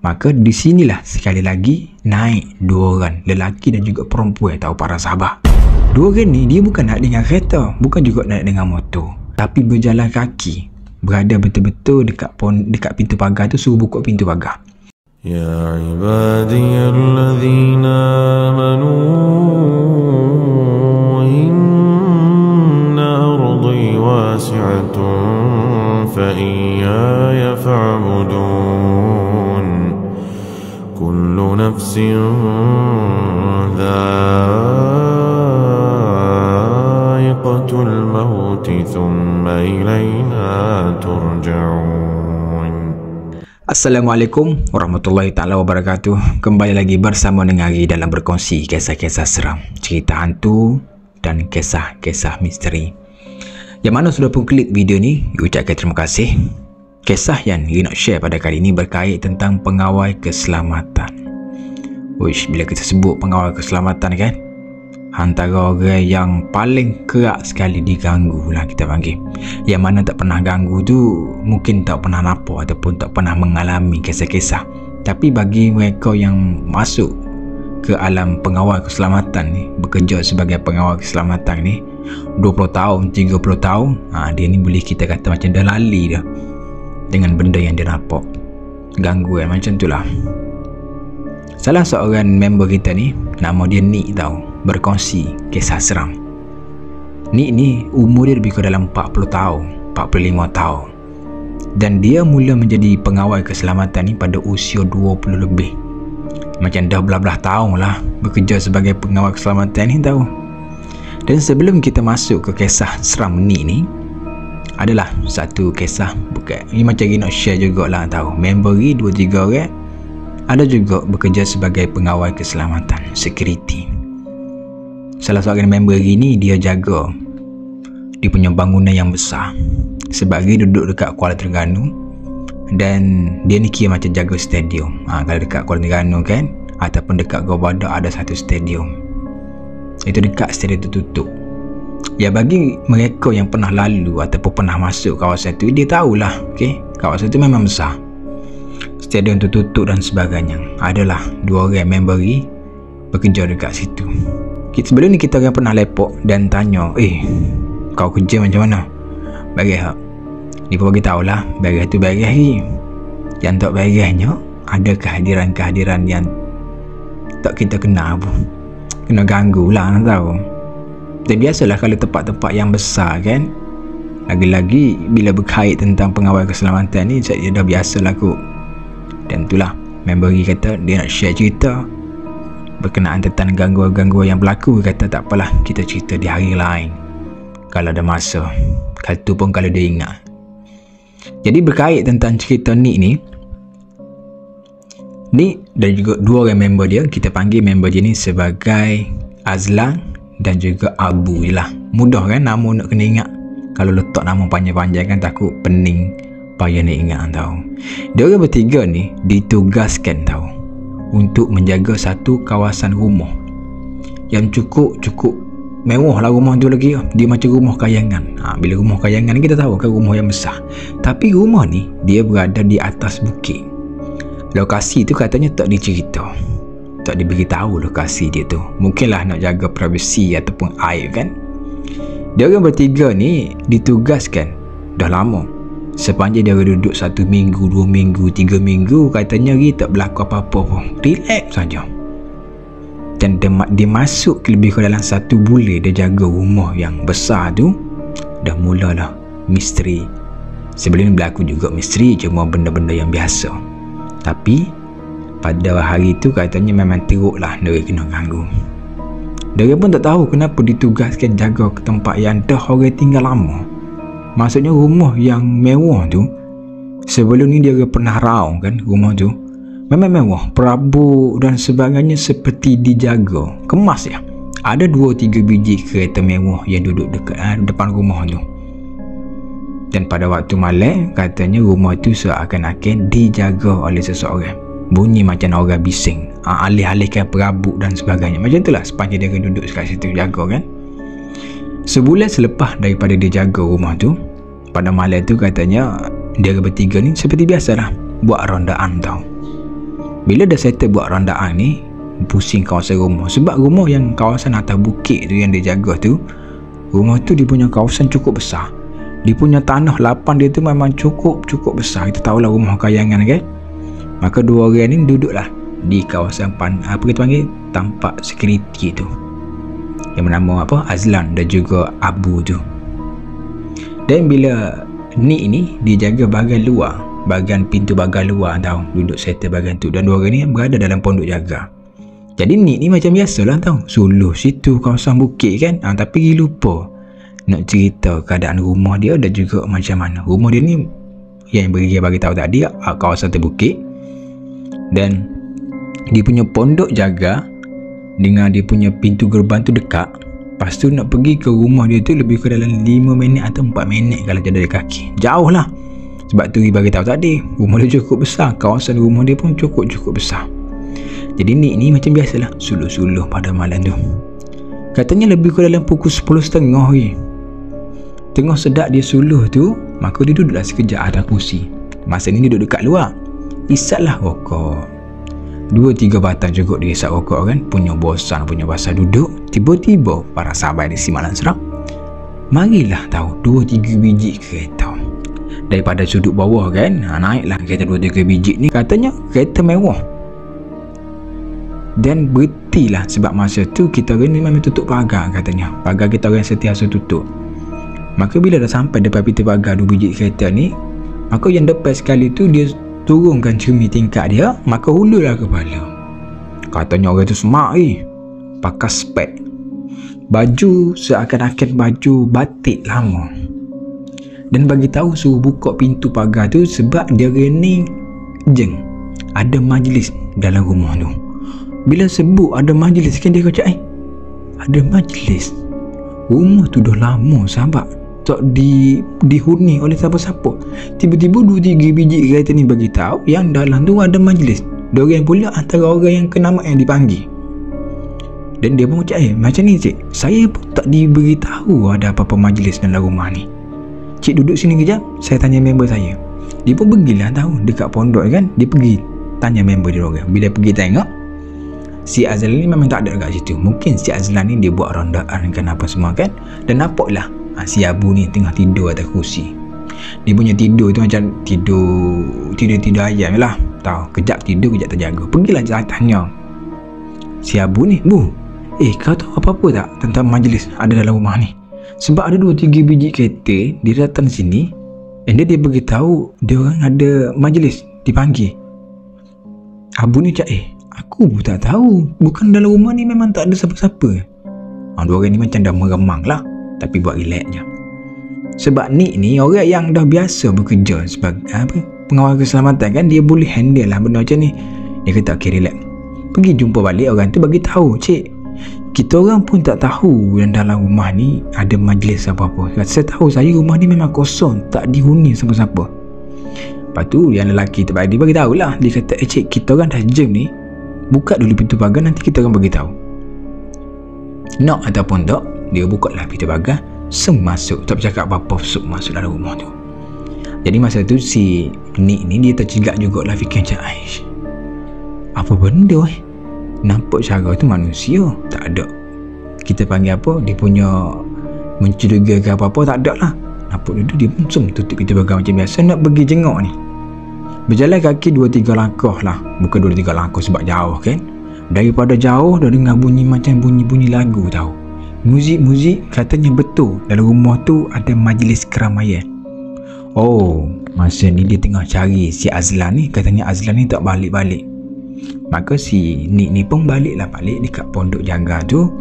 Maka di sinilah sekali lagi naik dua orang, lelaki dan juga perempuan tahu para sahabat. Dua orang ni dia bukan naik dengan kereta, bukan juga naik dengan motor, tapi berjalan kaki. Berada betul-betul dekat pintu pagar tu, suruh buka pintu pagar. Ya ibadiyalladzina amanu inna ardi wasi'atun fa iyaya fa'budun kullu nafsin dha'iqatul maut thumma ilayna turja'un. Assalamualaikum warahmatullahi ta'ala wabarakatuh. Kembali lagi bersama dengan Ari dalam berkongsi kisah-kisah seram, cerita hantu dan kisah-kisah misteri. Yang mana sudah pun klik video ni, ucapkan terima kasih. Kisah yang Ari nak share pada kali ini berkait tentang pengawal keselamatan. Uish, bila kita sebut pengawal keselamatan kan, antara orang yang paling kerap sekali diganggu lah kita panggil. Yang mana tak pernah ganggu tu mungkin tak pernah nampak ataupun tak pernah mengalami kisah-kisah. Tapi bagi mereka yang masuk ke alam pengawal keselamatan ni, bekerja sebagai pengawal keselamatan ni 20 tahun, 30 tahun, dia ni boleh kita kata macam dah lali dah dengan benda yang dia nampak. Gangguan macam tu lah. Salah seorang member kita ni, nama dia Nick tau, berkongsi kisah seram. Nick ni umur dia lebih kurang dalam 40 tahun, 45 tahun. Dan dia mula menjadi pengawal keselamatan ni pada usia 20 lebih. Macam dah belah-belah tahun lah bekerja sebagai pengawal keselamatan ni tahu. Dan sebelum kita masuk ke kisah seram Nick ni, adalah satu kisah bukan ni macam nak share jugalah tahu. Member ni 2-3 orang ada juga bekerja sebagai pengawal keselamatan, security. Salah seorang member ni dia jaga dia punya bangunan yang besar. Sebab dia duduk dekat Kuala Terengganu dan dia ni kira macam jaga stadium. Kalau dekat Kuala Terengganu kan, ataupun dekat Gua Badak ada satu stadium. Itu dekat stadium tertutup. Ya, bagi mereka yang pernah lalu ataupun pernah masuk kawasan tu, dia tahulah, okey, kawasan tu memang besar. Stadium tertutup dan sebagainya. Adalah dua orang member ni bekerja dekat situ. Sebelum ni kita akan pernah lepok dan tanya, kau kerja macam mana? Beres tak? Dia pun bagi tahulah, beres tu beres ni. Yang tak beresnya, ada kehadiran-kehadiran yang tak kita kenal pun. Kena ganggu lah, nak tahu. Dan biasalah kalau tempat-tempat yang besar kan, lagi-lagi bila berkait tentang pengawal keselamatan ni, dia dah biasalah kot. Dan itulah member ni kata dia nak share cerita berkenaan tentang gangguan-gangguan yang berlaku. Dia kata tak apalah, kita cerita di hari lain kalau ada masa, kali tu pun kalau dia ingat. Jadi berkait tentang cerita Nick dan juga dua orang member dia, kita panggil member dia ni sebagai Azlan dan juga Abu je lah. Mudah kan nama nak kena ingat. Kalau letak nama panjang-panjang kan takut pening, payah nak ingat tau. Dia orang bertiga ni ditugaskan tau untuk menjaga satu kawasan rumah yang cukup mewah lah rumah tu lagi. Dia macam rumah kayangan. Bila rumah kayangan ni kita tahu kan rumah yang besar. Tapi rumah ni dia berada di atas bukit. Lokasi tu katanya tak dicerita, tak diberitahu lokasi dia tu. Mungkinlah nak jaga privasi ataupun aib kan. Dia orang bertiga ni ditugaskan dah lama. Sepanjang dia duduk 1 minggu, 2 minggu, 3 minggu, katanya dia tak berlaku apa-apa pun. Relax saja. Dan dia masuk lebih kurang dalam 1 bulan dia jaga rumah yang besar tu, dah mulalah misteri. Sebelum ni berlaku juga misteri, cuma benda-benda yang biasa. Tapi pada hari tu katanya memang teruk lah dia kena ganggu. Dia pun tak tahu kenapa ditugaskan jaga ke tempat yang dah orang tinggal lama. Maksudnya rumah yang mewah tu, sebelum ni dia pernah raung kan, rumah tu memang mewah, perabot dan sebagainya seperti dijaga, kemas ya. Ada 2-3 biji kereta mewah yang duduk dekat depan rumah tu. Dan pada waktu malam katanya rumah tu seakan-akan dijaga oleh seseorang. Bunyi macam orang bising, alih-alihkan perabot dan sebagainya. Macam itulah sepanjang dia duduk kat situ jaga kan. Sebulan selepas daripada dia jaga rumah tu, pada malam tu katanya dia bertiga ni seperti biasalah buat rondaan tau. Bila dah settle buat randaan ni, pusing kawasan rumah. Sebab rumah yang kawasan atas bukit tu yang dia jaga tu, rumah tu dia punya kawasan cukup besar. Dia punya tanah lapan dia tu memang cukup besar. Kita tahulah rumah kayangan kan. Maka dua orang ni duduklah di kawasan apa kita panggil tampak security tu, yang bernama apa, Azlan dan juga Abu tu. Dan bila Nik ni dia jaga bahagian luar, bahagian pintu bahagian luar tau, duduk settle bahagian tu, dan dua orang ni berada dalam pondok jaga. Jadi Nik ni macam biasalah tau, suluh situ kawasan bukit kan. Tapi dia lupa nak cerita keadaan rumah dia dan juga macam mana rumah dia ni yang bagi tahu tadi kawasan terbukit, dan dia punya pondok jaga dengan dia punya pintu gerbang tu dekat. Lepas tu nak pergi ke rumah dia tu lebih kurang dalam 5 minit atau 4 minit kalau jalan dari kaki. Jauh lah. Sebab tu dia bagi tahu tadi rumah dia cukup besar, kawasan rumah dia pun cukup besar. Jadi Nik ni macam biasalah suluh-suluh pada malam tu. Katanya lebih kurang dalam pukul 10.30 ni. Tengah sedap dia suluh tu, maka dia duduklah sekejap atas kursi. Masa ni dia duduk dekat luar, isaplah rokok. 2-3 batang juga dia isap rokok kan. Punya bosan, punya pasal duduk. Tiba-tiba para sahabat di Simalan Seram, marilah tahu 2-3 biji kereta daripada sudut bawah kan. Naiklah kereta 2-3 biji ni, katanya kereta mewah. Dan berhentilah sebab masa tu kita orang ni memang tutup pagar katanya. Pagar kita orang sentiasa tutup. Maka bila dah sampai depan pintu pagar 2 biji kereta ni, maka yang depan sekali tu dia turunkan cermin tingkap dia, maka hulurlah kepala. Katanya orang tu smart pakai spek, baju seakan-akan baju batik lama, dan bagi tahu suruh buka pintu pagar tu sebab dia ni jeng ada majlis dalam rumah tu. Bila sebut ada majlis kan dia kata ada majlis. Rumah tu dah lama sahabat tak dihuni oleh siapa-siapa. Tiba-tiba 2-3 biji kereta ni bagi tahu yang dalam tu ada majlis. Diorang pula antara orang yang kenamak yang dipanggil. Dan dia pun macam macam ni cik, saya pun tak diberitahu ada apa-apa majlis dalam rumah ni. Cik duduk sini kejap, saya tanya member saya. Dia pun pergilah tahu dekat pondok kan. Dia pergi tanya member dia orang. Bila pergi tengok, si Azlan ni memang tak ada dekat situ. Mungkin si Azlan ni dia buat rondaan kan apa semua kan. Dan nampaklah si Abu ni tengah tidur atas kursi. Dia punya tidur tu macam tidur ayam lah. Tahu, kejap tidur kejap terjaga. Pergilah tanya si Abu ni, Bu, kau tahu apa-apa tak tentang majlis ada dalam rumah ni? Sebab ada 2-3 biji kereta dia datang sini, dan dia beritahu dia orang ada majlis dipanggil. Abu ni cakap, aku pun tak tahu. Bukan dalam rumah ni memang tak ada siapa-siapa. Dua orang ni macam dah meremang lah, tapi buat relax je. Sebab Nik ni orang yang dah biasa bekerja sebagai pengawal keselamatan kan. Dia boleh handle lah benda macam ni. Dia kata okay, relax. Pergi jumpa balik orang tu bagi tahu, cik, kita orang pun tak tahu yang dalam rumah ni ada majlis apa-apa. Saya tahu saya rumah ni memang kosong, tak dihuni siapa-siapa. Lepas tu yang lelaki terbaik dia bagi tahu lah. Dia kata cik, kita orang dah jam ni, buka dulu pintu pagar, nanti kita orang bagi tahu. Nak ataupun tak, dia buka lah pintu pagar, masuk, tak bercakap apa-apa, masuk dalam rumah tu. Jadi masa tu si Nik ni dia tercegak jugalah, fikir macam apa benda nampak cara tu manusia, tak ada kita panggil apa, dia punya mencurigakan apa-apa, tak ada lah. Nampak duduk dia pun tutup pintu pagar macam biasa, nak pergi jenguk ni. Berjalan kaki 2-3 langkah lah, bukan 2-3 langkah sebab jauh kan. Daripada jauh dah dengar bunyi macam bunyi-bunyi lagu tahu, muzik katanya betul dalam rumah tu ada majlis keramaian. Masa ni dia tengah cari si Azlan ni, katanya Azlan ni tak balik-balik. Maka si Nik ni pun balik dekat pondok jaga tu.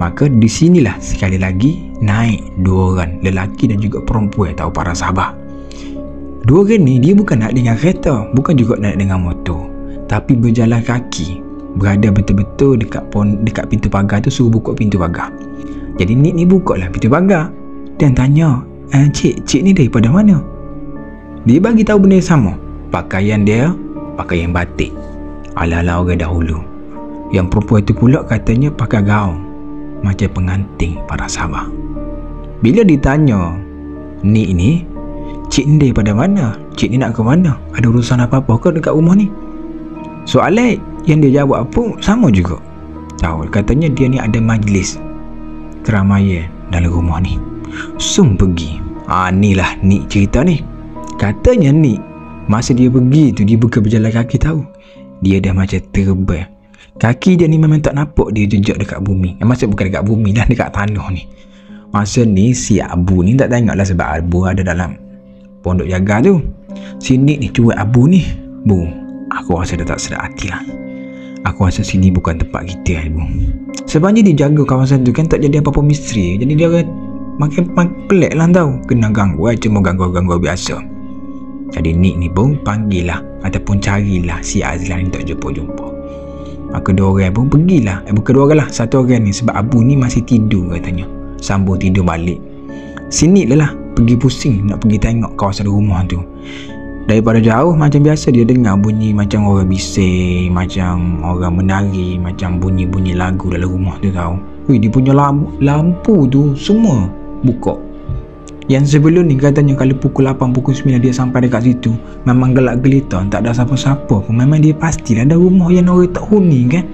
Maka di sinilah sekali lagi naik 2 orang, lelaki dan juga perempuan tahu para sahabat. 2 orang ni dia bukan naik dengan kereta, bukan juga naik dengan motor, tapi berjalan kaki, berada betul-betul dekat pintu pagar tu, suruh buka pintu pagar. Jadi Nik ni buka lah pintu pagar dan tanya, cik ni daripada mana? Dia bagi tahu benda yang sama. Pakaian dia pakaian batik ala-ala orang dahulu. Yang perempuan tu pula katanya pakai gaun macam pengantin para sahabat. Bila ditanya Nik ni, cik ni daripada mana? Cik ni nak ke mana? Ada urusan apa-apa ke dekat rumah ni? Soalan yang dia jawab pun sama juga. Tahu, katanya dia ni ada majlis keramaian dalam rumah ni. Pergi. Inilah Nik cerita ni. Katanya Nik, masa dia pergi tu, dia bukan berjalan kaki tahu. Dia dah macam terbang. Kaki dia ni memang tak nampak dia jejak dekat bumi. Maksud bukan dekat bumi dah, dekat tanah ni. Masa ni si Abu ni tak tengoklah sebab Abu ada dalam pondok jaga tu. Si Nik ni cuak Abu ni. Bu, aku rasa dah tak sedap hati lah. Aku rasa sini bukan tempat kita, Ibu. Sebenarnya dia jaga kawasan tu kan tak jadi apa-apa misteri. Jadi dia makin pelik lah tau. Kena ganggu, cuma ganggu-ganggu biasa. Jadi Nik ni pun panggil lah ataupun carilah si Azlan ni tak jumpa-jumpa. Maka dua orang pun pergilah. Bukan dua orang lah, satu orang ni. Sebab Abu ni masih tidur katanya. Sambung tidur balik. Si Nik lah pergi pusing nak pergi tengok kawasan rumah tu. Daripada jauh macam biasa dia dengar bunyi macam orang bising, macam orang menari, macam bunyi-bunyi lagu dalam rumah tu tahu. Dia punya lampu tu semua buka. Yang sebelum ni katanya kalau pukul 8, pukul 9 dia sampai dekat situ memang gelap gelita, tak ada siapa-siapa pun. Memang dia pastilah ada rumah yang orang tak huni kan.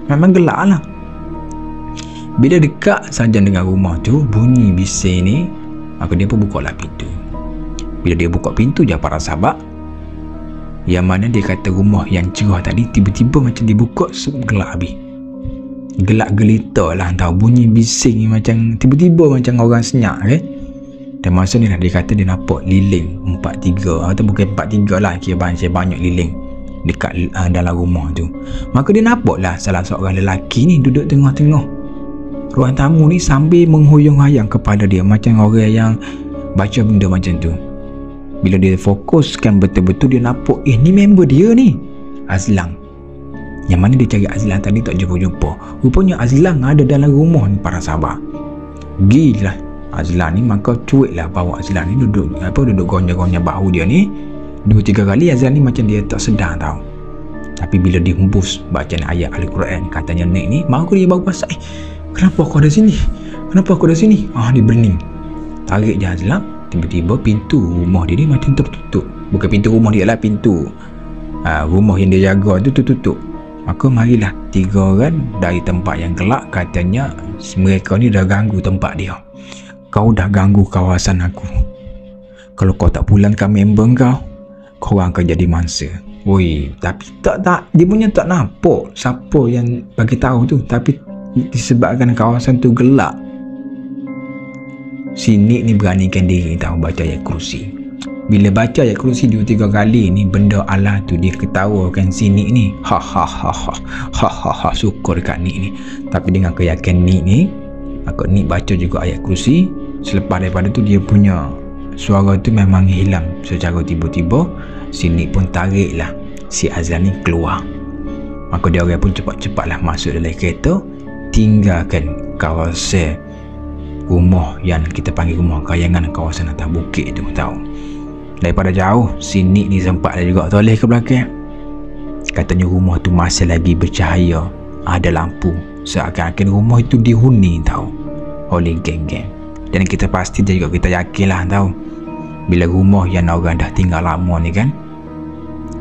Memang gelap lah. Bila dekat saja dengan rumah tu bunyi bising ni, maka dia pun buka lah pintu. Bila dia buka pintu je para sahabat, yang mana dia kata rumah yang cerah tadi tiba-tiba macam dibuka gelap habis. Gelap gelita lah tahu. Bunyi bising macam tiba-tiba macam orang senyap kan. Dan masa ni lah dia kata dia nampak lilin 4-3 atau bukan 4-3 lah, kira banyak lilin dekat dalam rumah tu. Maka dia nampak lah salah seorang lelaki ni duduk tengah-tengah ruang tamu ni sambil menghuyung-hayang kepada dia macam orang yang baca benda macam tu. Bila dia fokuskan betul-betul dia nampak ni member dia ni, Azlan. Yang mana dia cari Azlan tadi tak jumpa-jumpa. Rupanya Azlan ada dalam rumah ni para sahabat. Gila Azlan ni, maka cuik lah bawa Azlan ni duduk gonya-gonya bahu dia ni 2-3 kali. Azlan ni macam dia tak sedar tau. Tapi bila dia hembus bacaan ayat Al-Quran, katanya Nik ni baru dia baru pasal, kenapa aku ada sini? Kenapa aku ada sini? Dia berning. Tarik je Azlan. Tiba-tiba pintu rumah dia ni macam tertutup. Bukan pintu rumah dia lah, pintu rumah yang dia jaga tu tertutup. Maka marilah 3 orang dari tempat yang gelap. Katanya mereka ni dah ganggu tempat dia. Kau dah ganggu kawasan aku. Kalau kau tak pulangkan member kau orang akan jadi mangsa. Tapi tak dia punya tak nampak siapa yang bagi tahu tu. Tapi disebabkan kawasan tu gelap, si Nik ni beranikan diri tahu baca ayat kursi. Bila baca ayat kursi 2-3 kali ni, benda Allah tu dia ketawakan si Nik ni. Syukur dekat Nik ni. Tapi dengan keyakinan Nik ni, maka Nik baca juga ayat kursi. Selepas daripada tu dia punya suara tu memang hilang secara tiba-tiba. Si Nik pun tariklah si Azlan ni keluar. Maka dia orang pun cepat-cepatlah masuk dalam kereta, tinggalkan kawasan rumah yang kita panggil rumah kayangan, kawasan atas bukit tu tahu. Daripada jauh si Nik ni sempat juga toleh ke belakang. Katanya rumah tu masih lagi bercahaya, ada lampu, seakan-akan rumah itu dihuni tahu oleh geng-geng. Dan kita pasti juga kita yakinlah tahu, bila rumah yang orang dah tinggal lama ni kan,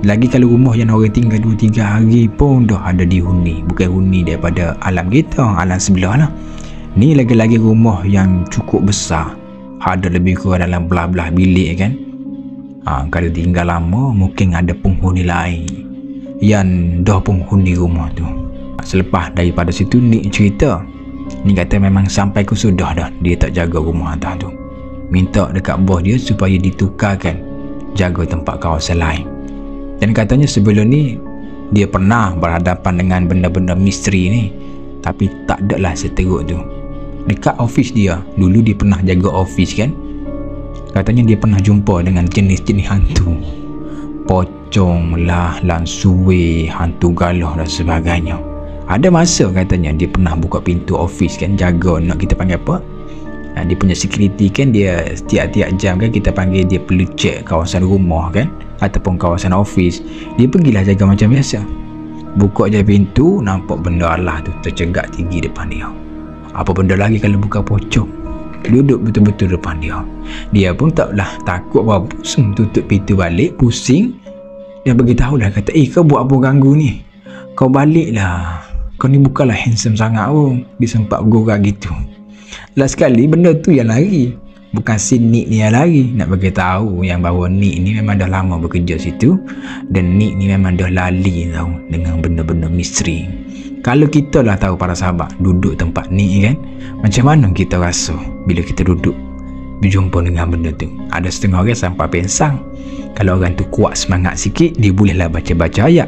lagi kalau rumah yang orang tinggal 2-3 hari pun dah ada dihuni. Bukan huni daripada alam kita, alam sebelah lah. Ni lagi-lagi rumah yang cukup besar, ada lebih kurang dalam belah-belah bilik kan. Kalau tinggal lama mungkin ada penghuni lain yang dah penghuni rumah tu. Selepas daripada situ Nik cerita, Nik kata memang sampai ke sudah dah dia tak jaga rumah atas tu. Minta dekat bos dia supaya ditukarkan jaga tempat kawasan lain. Dan katanya sebelum ni dia pernah berhadapan dengan benda-benda misteri ni, tapi tak adalah seteruk tu. Dekat office dia, dulu dia pernah jaga office kan, katanya dia pernah jumpa dengan jenis-jenis hantu. Pocong lah, langsui, hantu galah dan sebagainya. Ada masa katanya dia pernah buka pintu office kan, jaga nak kita panggil apa, dia punya security kan, dia tiap-tiap jam kan kita panggil dia perlu check kawasan rumah kan, ataupun kawasan office. Dia pergilah jaga macam biasa. Buka je pintu, nampak benda Allah tu tercegak tinggi depan dia. Apa benda lagi kalau buka pocong, duduk betul-betul depan dia. Dia pun taklah takut apa, tutup pintu balik, pusing. Dia beritahu lah, kata kau buat apa ganggu ni? Kau baliklah. Kau ni bukanlah handsome sangat pun. Dia sempat bergorak gitu. Last sekali benda tu yang lari. Bukan si Nick ni yang lari. Nak bagi tahu yang bahawa Nick ni memang dah lama bekerja situ. Dan Nick ni memang dah lali tau dengan benda-benda misteri. Kalau kita lah tahu para sahabat duduk tempat Nick kan, macam mana kita rasa bila kita duduk berjumpa dengan benda tu? Ada setengah orang sampai pensang. Kalau orang tu kuat semangat sikit, dia bolehlah baca-baca ayat.